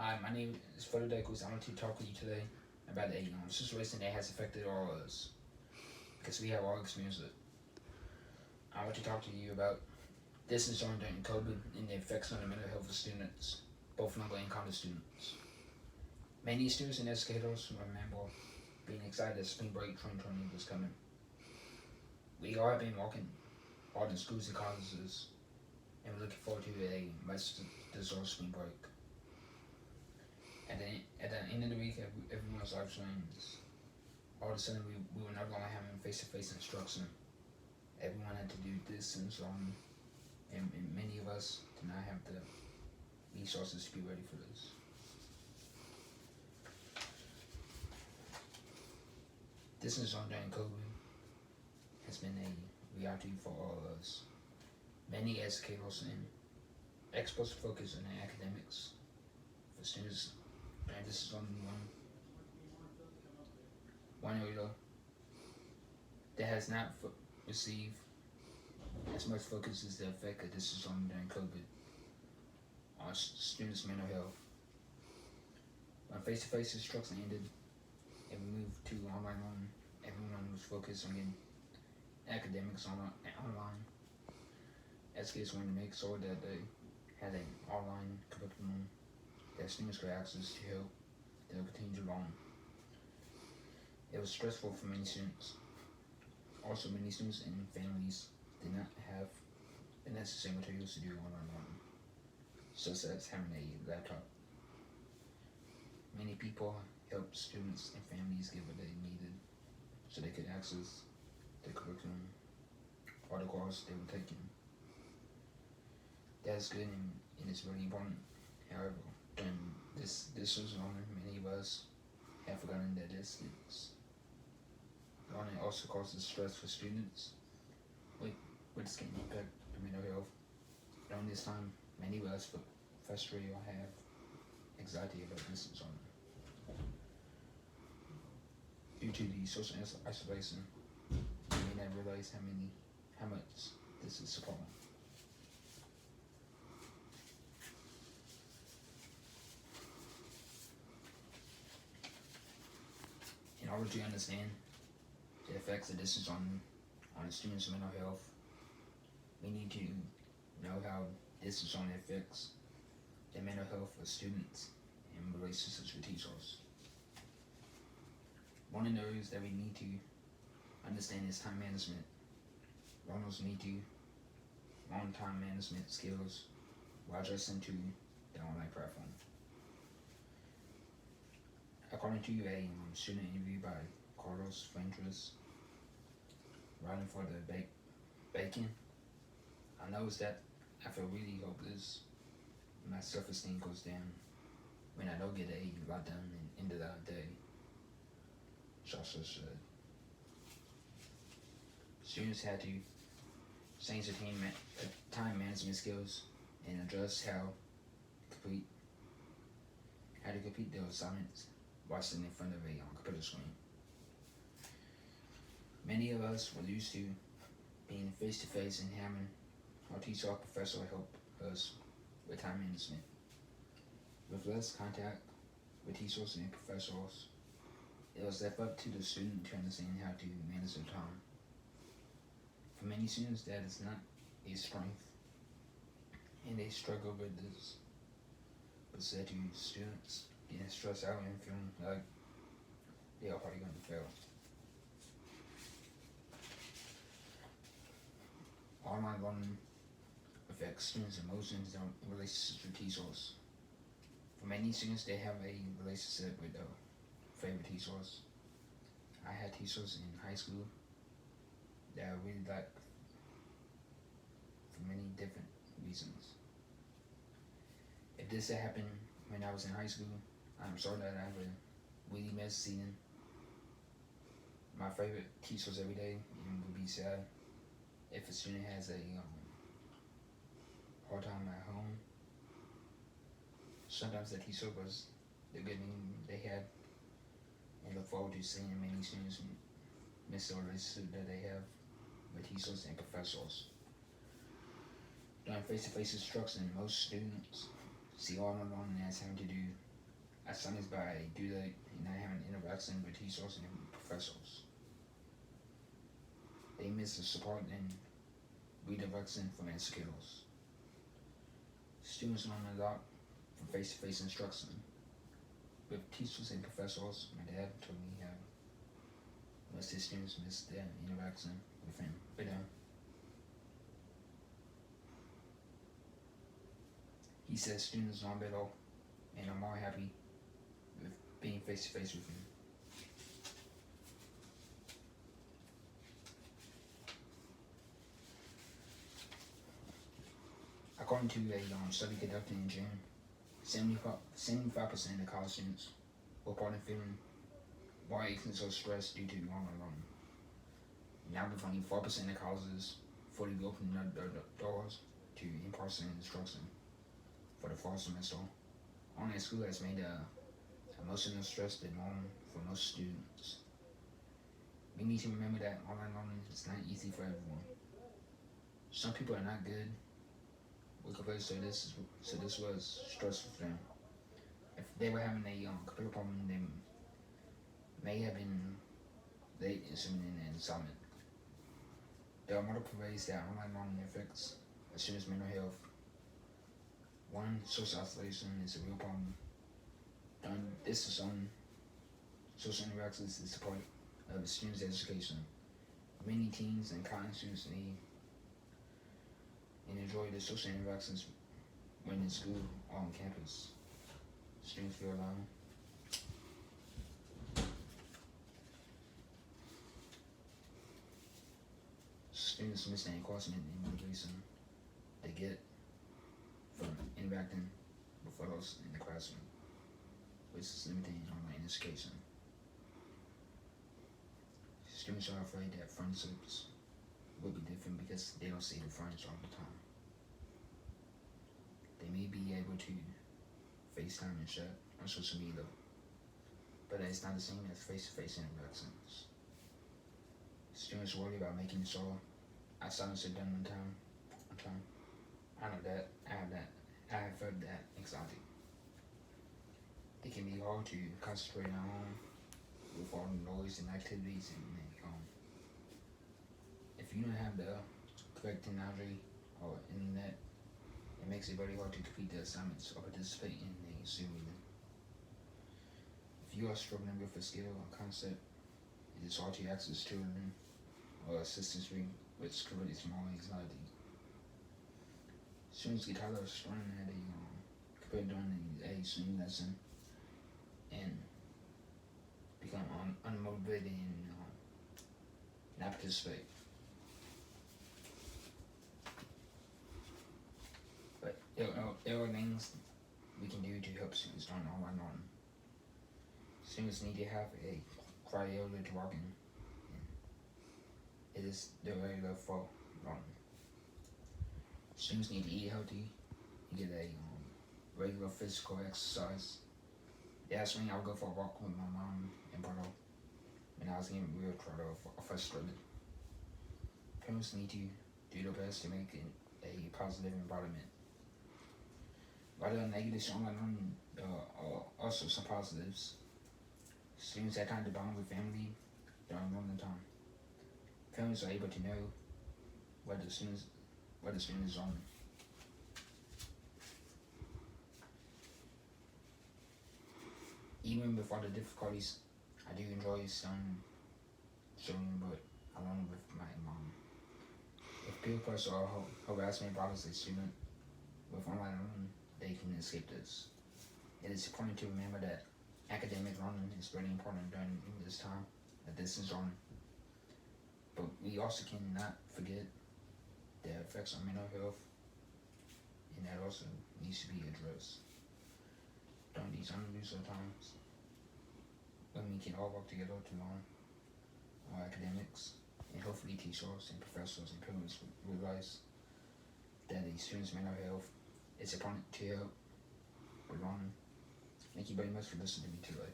Hi, my name is Fredo Decus. I want to talk with you today about a situation that has affected all of us because we have all experienced it. I want to talk to you about distance learning during COVID and the effects on the mental health of students, both local and college students. Many students and educators remember being excited that spring break 2020 was coming. We all have been working hard in schools and colleges, and we're looking forward to a much deserved spring break. At the end of the week, everyone's live streams. All of a sudden, we were no longer having face-to-face instruction. Everyone had to do distance and many of us did not have the resources to be ready for this. Distance learning during COVID has been a reality for all of us. Many educators and experts focus on the academics for students, and this is only one area that has not received as much focus as the effect of distance learning during COVID on students' mental health. When face-to-face instruction ended and we moved to online learning, everyone was focused on getting academics online. Educators wanted to make sure that they had an online curriculum that students could access to help them continue to learn. It was stressful for many students. Also, many students and families did not have the necessary materials to do online learning, such as having a laptop. Many people helped students and families get what they needed so they could access the curriculum or the course they were taking. That's good and it's really important. However, during this was learning, many of us have forgotten that distance. Learning also causes stress for students, which can impact their mental health. During this time, many of us feel frustrated or have anxiety about distance learning. Due to the social isolation, we may not realize how much this is a problem. In order to understand the effects of distance on a student's mental health, we need to know how distance learning affects the mental health of students in relationships with teachers. One of the areas that we need to understand is time management. Learners need to learn time management skills while adjusting to the online platform. According to a student interview by Carlos Fuentes, writing for the Bacon, I noticed that I feel really hopeless. My self-esteem goes down when I don't get a lot done in the end of the day. Joshua said. Students had to change their time management skills and adjust how to complete their assignments while sitting in front of a computer screen. Many of us were used to being face to face and having our teacher or professor help us with time management. With less contact with teachers and professors, it was left up to the student to understand how to manage their time. For many students, that is not a strength, and they struggle with this. But said to students getting stressed out and feeling like they are probably going to fail. Online learning affects students' emotions and relationships with teachers. For many students, they have a relationship with their favorite teachers. I had teachers in high school that I really liked for many different reasons. If this had happened when I was in high school, I'm sure that I would really miss seeing my favorite teachers every day and would be sad if a student has a hard time at home. Sometimes the teacher was the good name they had, and look forward to seeing many students miss the relationship that they have with teachers and professors. During face-to-face instruction, most students see online learning as having to do assignments by due to not having interaction with teachers and professors. They miss the support and redirection from educators. Students learn a lot from face-to-face instruction. With teachers and professors, my dad told me how most of his students miss their interaction with him. But he says students learn better and are more happy with being face-to-face with him. According to a study conducted in June, 75% of college students reported feeling more anxious or stressed due to online learning. Now, with only 4% of colleges fully opening their doors to in-person instruction for the fall semester, online school has made emotional stress the norm for most students. We need to remember that online learning is not easy for everyone. Some people are not good with computers, so this was stressful for them. If they were having a computer problem, they may have been late in submitting an assignment. There are multiple ways that online learning affects a student's mental health. One, social isolation is a real problem. Distance on social interactions is a part of a student's education. Many teens and college students need and enjoy the social interactions when in school or on campus. Students feel alone. Students miss the encouragement and motivation they get from interacting with others in the classroom, which is limiting online education. Students are afraid that friendships will be different because they don't see the friends all the time. They may be able to FaceTime and chat on social media, but it's not the same as face-to-face interactions. Students worry about making sure assignments are done on time. I know that. I have felt that anxiety. It can be hard to concentrate at home with all the noise and activities and if you don't have the correct technology or internet, it makes it very hard to complete the assignments or participate in a Zoom meeting. If you are struggling with a skill or concept, it is hard to access children or assistance which creates more anxiety. Students get tired of struggling at compared during a Zoom lesson and become unmotivated and not participate. But there are things we can do to help students learn online learning. Students need to have a quiet area to walk in. It is their regular for learning. Students need to eat healthy and get a regular physical exercise. That's when I would go for a walk with my mom and brother when I was getting real tired or frustrated. Parents need to do their best to make it a positive environment. While there are negatives online learning, there are also some positives. Students have time to bond with family during learning time. Parents are able to know what the student is learning. Even with all the difficulties, I do enjoy some children, but along with my mom. If peer pressure or harassment bothers a student with online learning, they can escape this. It is important to remember that academic learning is very important during this time, that this is learning. But we also cannot forget the effects on mental health, and that also needs to be addressed during these unusual times when we can all work together to learn our academics, and hopefully teachers and professors and parents realize that a student's mental health is important to help with learning. Thank you very much for listening to me today.